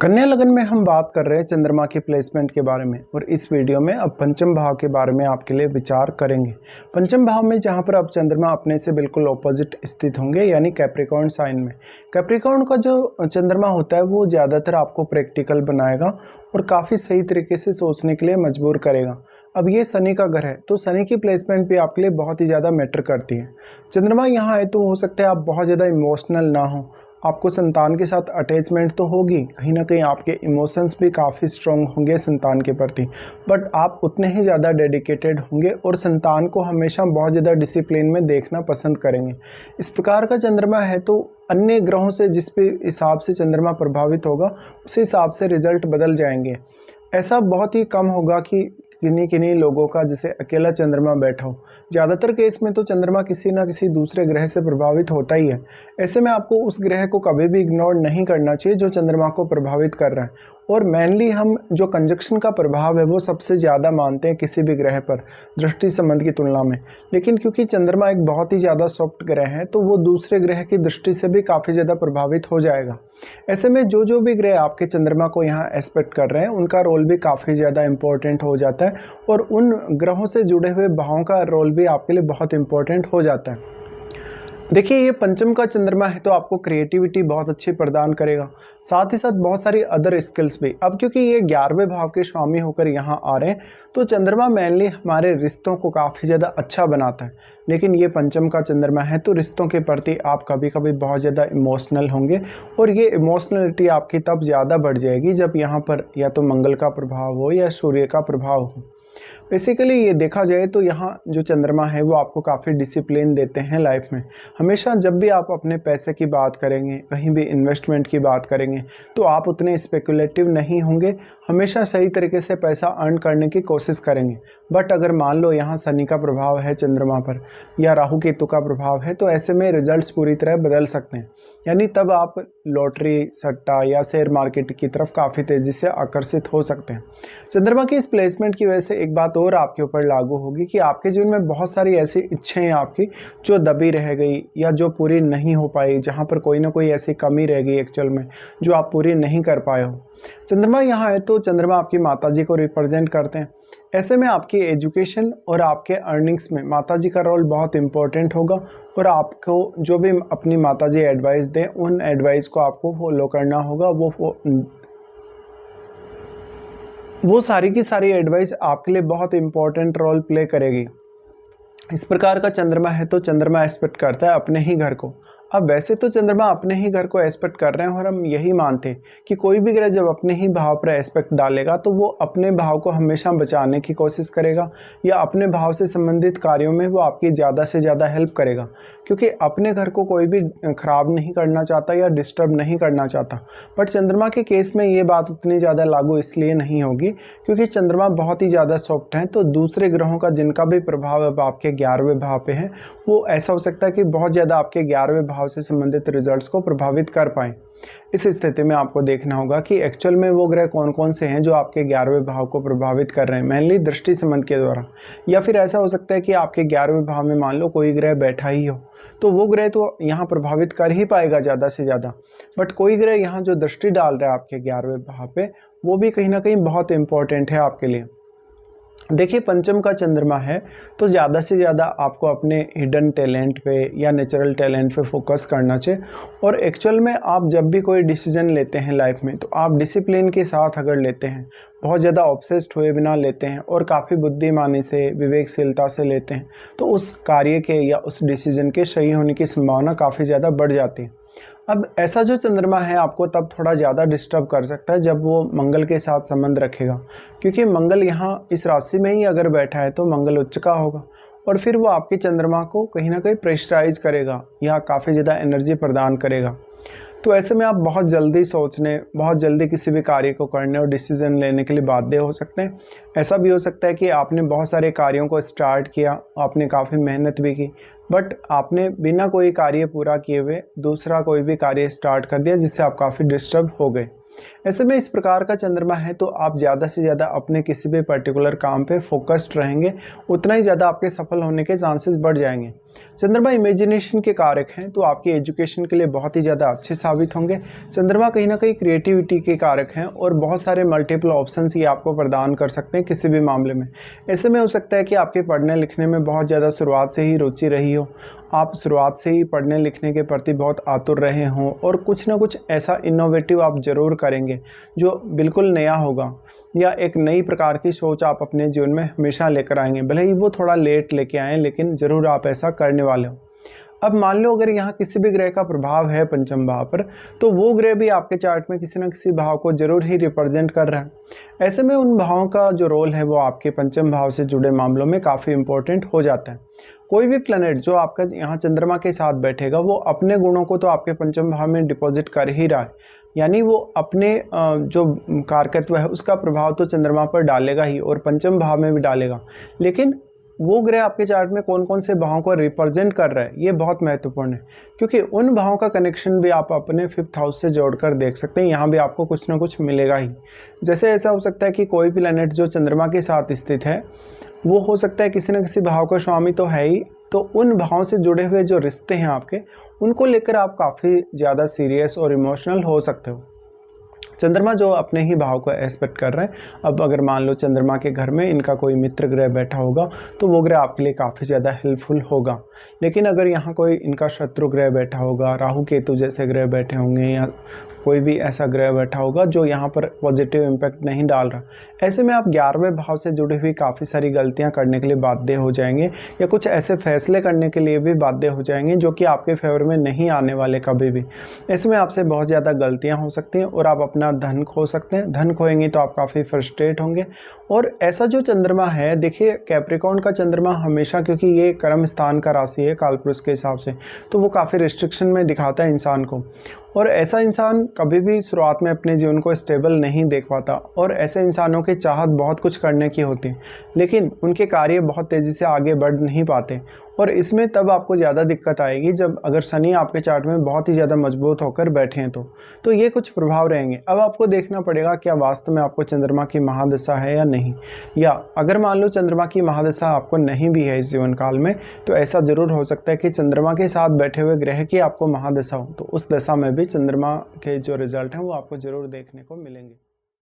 कन्या लगन में हम बात कर रहे हैं चंद्रमा की प्लेसमेंट के बारे में और इस वीडियो में अब पंचम भाव के बारे में आपके लिए विचार करेंगे। पंचम भाव में जहां पर अब चंद्रमा अपने से बिल्कुल ऑपोजिट स्थित होंगे यानी कैप्रिकॉर्न साइन में। कैप्रिकॉर्न का जो चंद्रमा होता है वो ज़्यादातर आपको प्रैक्टिकल बनाएगा और काफ़ी सही तरीके से सोचने के लिए मजबूर करेगा। अब ये शनि का घर है तो शनि की प्लेसमेंट भी आपके लिए बहुत ही ज़्यादा मैटर करती है। चंद्रमा यहाँ है तो हो सकता है आप बहुत ज़्यादा इमोशनल ना हो, आपको संतान के साथ अटैचमेंट तो होगी, कहीं ना कहीं आपके इमोशंस भी काफ़ी स्ट्रॉन्ग होंगे संतान के प्रति, बट आप उतने ही ज़्यादा डेडिकेटेड होंगे और संतान को हमेशा बहुत ज़्यादा डिसिप्लिन में देखना पसंद करेंगे। इस प्रकार का चंद्रमा है तो अन्य ग्रहों से जिस भी हिसाब से चंद्रमा प्रभावित होगा उस हिसाब से रिजल्ट बदल जाएंगे। ऐसा बहुत ही कम होगा कि किन्हीं लोगों का जैसे अकेला चंद्रमा बैठा हो। ज़्यादातर केस में तो चंद्रमा किसी ना किसी दूसरे ग्रह से प्रभावित होता ही है। ऐसे में आपको उस ग्रह को कभी भी इग्नोर नहीं करना चाहिए जो चंद्रमा को प्रभावित कर रहा है। और मेनली हम जो कंजक्शन का प्रभाव है वो सबसे ज़्यादा मानते हैं किसी भी ग्रह पर दृष्टि संबंध की तुलना में, लेकिन क्योंकि चंद्रमा एक बहुत ही ज़्यादा सॉफ्ट ग्रह है तो वो दूसरे ग्रह की दृष्टि से भी काफ़ी ज़्यादा प्रभावित हो जाएगा। ऐसे में जो भी ग्रह आपके चंद्रमा को यहाँ एस्पेक्ट कर रहे हैं उनका रोल भी काफ़ी ज़्यादा इम्पोर्टेंट हो जाता है और उन ग्रहों से जुड़े हुए भावों का रोल भी आपके लिए बहुत इम्पोर्टेंट हो जाता है। देखिए ये पंचम का चंद्रमा है तो आपको क्रिएटिविटी बहुत अच्छी प्रदान करेगा, साथ ही साथ बहुत सारी अदर स्किल्स भी। अब क्योंकि ये 11वें भाव के स्वामी होकर यहाँ आ रहे हैं तो चंद्रमा मेनली हमारे रिश्तों को काफ़ी ज़्यादा अच्छा बनाता है, लेकिन ये पंचम का चंद्रमा है तो रिश्तों के प्रति आप कभी कभी बहुत ज़्यादा इमोशनल होंगे और ये इमोशनलिटी आपकी तब ज़्यादा बढ़ जाएगी जब यहाँ पर या तो मंगल का प्रभाव हो या सूर्य का प्रभाव हो। बेसिकली ये देखा जाए तो यहाँ जो चंद्रमा है वो आपको काफ़ी डिसिप्लिन देते हैं लाइफ में। हमेशा जब भी आप अपने पैसे की बात करेंगे, कहीं भी इन्वेस्टमेंट की बात करेंगे तो आप उतने स्पेकुलेटिव नहीं होंगे, हमेशा सही तरीके से पैसा अर्न करने की कोशिश करेंगे। बट अगर मान लो यहाँ शनि का प्रभाव है चंद्रमा पर या राहु केतु का प्रभाव है तो ऐसे में रिजल्ट्स पूरी तरह बदल सकते हैं, यानी तब आप लॉटरी, सट्टा या शेयर मार्केट की तरफ काफ़ी तेज़ी से आकर्षित हो सकते हैं। चंद्रमा की इस प्लेसमेंट की वजह से एक बात और आपके ऊपर लागू होगी कि आपके जीवन में बहुत सारी ऐसी इच्छाएं आपकी जो दबी रह गई या जो पूरी नहीं हो पाई, जहां पर कोई ना कोई ऐसी कमी रह गई एक्चुअल में जो आप पूरी नहीं कर पाए हो। चंद्रमा यहाँ है तो चंद्रमा आपकी माताजी को रिप्रेजेंट करते हैं। ऐसे में आपकी एजुकेशन और आपके अर्निंग्स में माताजी का रोल बहुत इम्पोर्टेंट होगा और आपको जो भी अपनी माताजी एडवाइस दें उन एडवाइस को आपको फॉलो करना होगा। वो सारी की सारी एडवाइस आपके लिए बहुत इंपॉर्टेंट रोल प्ले करेगी। इस प्रकार का चंद्रमा है तो चंद्रमा एस्पेक्ट करता है अपने ही घर को। अब वैसे तो चंद्रमा अपने ही घर को एस्पेक्ट कर रहे हैं और हम यही मानते हैं कि कोई भी ग्रह जब अपने ही भाव पर एस्पेक्ट डालेगा तो वो अपने भाव को हमेशा बचाने की कोशिश करेगा या अपने भाव से संबंधित कार्यों में वो आपकी ज़्यादा से ज़्यादा हेल्प करेगा, क्योंकि अपने घर को कोई भी ख़राब नहीं करना चाहता या डिस्टर्ब नहीं करना चाहता। बट चंद्रमा के केस में ये बात उतनी ज़्यादा लागू इसलिए नहीं होगी क्योंकि चंद्रमा बहुत ही ज़्यादा सॉफ्ट हैं, तो दूसरे ग्रहों का जिनका भी प्रभाव अब आपके 11वें भाव पे है वो ऐसा हो सकता है कि बहुत ज़्यादा आपके 11वें भाव से संबंधित रिजल्ट्स को प्रभावित कर पाएँ। इस स्थिति में आपको देखना होगा कि एक्चुअल में वो ग्रह कौन कौन से हैं जो आपके 11वें भाव को प्रभावित कर रहे हैं, मेनली दृष्टि संबंध के द्वारा। या फिर ऐसा हो सकता है कि आपके 11वें भाव में मान लो कोई ग्रह बैठा ही हो तो वो ग्रह तो यहाँ प्रभावित कर ही पाएगा ज़्यादा से ज़्यादा, बट कोई ग्रह यहाँ जो दृष्टि डाल रहा है आपके 11वें भाव पे वो भी कहीं ना कहीं बहुत इंपॉर्टेंट है आपके लिए। देखिए पंचम का चंद्रमा है तो ज़्यादा से ज़्यादा आपको अपने हिडन टैलेंट पे या नेचुरल टैलेंट पे फोकस करना चाहिए और एक्चुअल में आप जब भी कोई डिसीजन लेते हैं लाइफ में तो आप डिसिप्लिन के साथ अगर लेते हैं, बहुत ज़्यादा ऑब्सेस्ड हुए बिना लेते हैं और काफ़ी बुद्धिमानी से, विवेकशीलता से लेते हैं तो उस कार्य के या उस डिसीजन के सही होने की संभावना काफ़ी ज़्यादा बढ़ जाती है। अब ऐसा जो चंद्रमा है आपको तब थोड़ा ज़्यादा डिस्टर्ब कर सकता है जब वो मंगल के साथ संबंध रखेगा, क्योंकि मंगल यहाँ इस राशि में ही अगर बैठा है तो मंगल उच्च का होगा और फिर वो आपके चंद्रमा को कहीं ना कहीं प्रेशराइज करेगा या काफ़ी ज़्यादा एनर्जी प्रदान करेगा। तो ऐसे में आप बहुत जल्दी सोचने, बहुत जल्दी किसी भी कार्य को करने और डिसीजन लेने के लिए बाध्य हो सकते हैं। ऐसा भी हो सकता है कि आपने बहुत सारे कार्यों को स्टार्ट किया, आपने काफ़ी मेहनत भी की, बट आपने बिना कोई कार्य पूरा किए हुए दूसरा कोई भी कार्य स्टार्ट कर दिया जिससे आप काफ़ी डिस्टर्ब हो गए। ऐसे में इस प्रकार का चंद्रमा है तो आप ज़्यादा से ज़्यादा अपने किसी भी पर्टिकुलर काम पे फोकस्ड रहेंगे, उतना ही ज़्यादा आपके सफल होने के चांसेस बढ़ जाएंगे। चंद्रमा इमेजिनेशन के कारक हैं तो आपकी एजुकेशन के लिए बहुत ही ज़्यादा अच्छे साबित होंगे। चंद्रमा कहीं ना कहीं क्रिएटिविटी के कारक हैं और बहुत सारे मल्टीपल ऑप्शंस ये आपको प्रदान कर सकते हैं किसी भी मामले में। ऐसे में हो सकता है कि आपके पढ़ने लिखने में बहुत ज़्यादा शुरुआत से ही रुचि रही हो, आप शुरुआत से ही पढ़ने लिखने के प्रति बहुत आतुर रहे हों और कुछ ना कुछ ऐसा इनोवेटिव आप ज़रूर करेंगे जो बिल्कुल नया होगा, या एक नई प्रकार की सोच आप अपने जीवन में हमेशा लेकर आएंगे। भले ही वो थोड़ा लेट लेके आएँ, लेकिन ज़रूर आप ऐसा करने वाले हो। अब मान लो अगर यहाँ किसी भी ग्रह का प्रभाव है पंचम भाव पर, तो वो ग्रह भी आपके चार्ट में किसी न किसी भाव को जरूर ही रिप्रेजेंट कर रहा है। ऐसे में उन भावों का जो रोल है वो आपके पंचम भाव से जुड़े मामलों में काफ़ी इंपॉर्टेंट हो जाता है। कोई भी प्लैनेट जो आपका यहाँ चंद्रमा के साथ बैठेगा वो अपने गुणों को तो आपके पंचम भाव में डिपॉजिट कर ही रहा है, यानी वो अपने जो कारकत्व है उसका प्रभाव तो चंद्रमा पर डालेगा ही और पंचम भाव में भी डालेगा। लेकिन वो ग्रह आपके चार्ट में कौन कौन से भावों को रिप्रेजेंट कर रहा है ये बहुत महत्वपूर्ण है, क्योंकि उन भावों का कनेक्शन भी आप अपने 5th हाउस से जोड़कर देख सकते हैं। यहाँ भी आपको कुछ ना कुछ मिलेगा ही। जैसे ऐसा हो सकता है कि कोई प्लैनेट जो चंद्रमा के साथ स्थित है वो हो सकता है किसी न किसी भाव का स्वामी तो है ही, तो उन भावों से जुड़े हुए जो रिश्ते हैं आपके, उनको लेकर आप काफ़ी ज़्यादा सीरियस और इमोशनल हो सकते हो। चंद्रमा जो अपने ही भाव को एस्पेक्ट कर रहे हैं, अब अगर मान लो चंद्रमा के घर में इनका कोई मित्र ग्रह बैठा होगा तो वो ग्रह आपके लिए काफ़ी ज़्यादा हेल्पफुल होगा। लेकिन अगर यहाँ कोई इनका शत्रु ग्रह बैठा होगा, राहु केतु जैसे ग्रह बैठे होंगे, या कोई भी ऐसा ग्रह बैठा होगा जो यहाँ पर पॉजिटिव इम्पैक्ट नहीं डाल रहा, ऐसे में आप 11वें भाव से जुड़ी हुई काफ़ी सारी गलतियाँ करने के लिए बाध्य हो जाएंगे, या कुछ ऐसे फैसले करने के लिए भी बाध्य हो जाएंगे जो कि आपके फेवर में नहीं आने वाले कभी भी। ऐसे में आपसे बहुत ज़्यादा गलतियाँ हो सकती हैं और आप अपना धन खो सकते हैं। धन खोएंगे तो आप काफ़ी फ्रस्ट्रेट होंगे। और ऐसा जो चंद्रमा है, देखिए कैप्रिकॉर्न का चंद्रमा हमेशा, क्योंकि ये कर्म स्थान का राशि है कालपुरुष के हिसाब से, तो वो काफ़ी रिस्ट्रिक्शन में दिखाता है इंसान को, और ऐसा इंसान कभी भी शुरुआत में अपने जीवन को स्टेबल नहीं देख पाता। और ऐसे इंसानों की चाहत बहुत कुछ करने की होती है, लेकिन उनके कार्य बहुत तेज़ी से आगे बढ़ नहीं पाते। और इसमें तब आपको ज़्यादा दिक्कत आएगी जब अगर शनि आपके चार्ट में बहुत ही ज़्यादा मजबूत होकर बैठे हैं तो ये कुछ प्रभाव रहेंगे। अब आपको देखना पड़ेगा क्या वास्तव में आपको चंद्रमा की महादशा है या नहीं, या अगर मान लो चंद्रमा की महादशा आपको नहीं भी है इस जीवन काल में, तो ऐसा ज़रूर हो सकता है कि चंद्रमा के साथ बैठे हुए ग्रह की आपको महादशा हो, तो उस दशा में भी चंद्रमा के जो रिजल्ट हैं वो आपको ज़रूर देखने को मिलेंगे।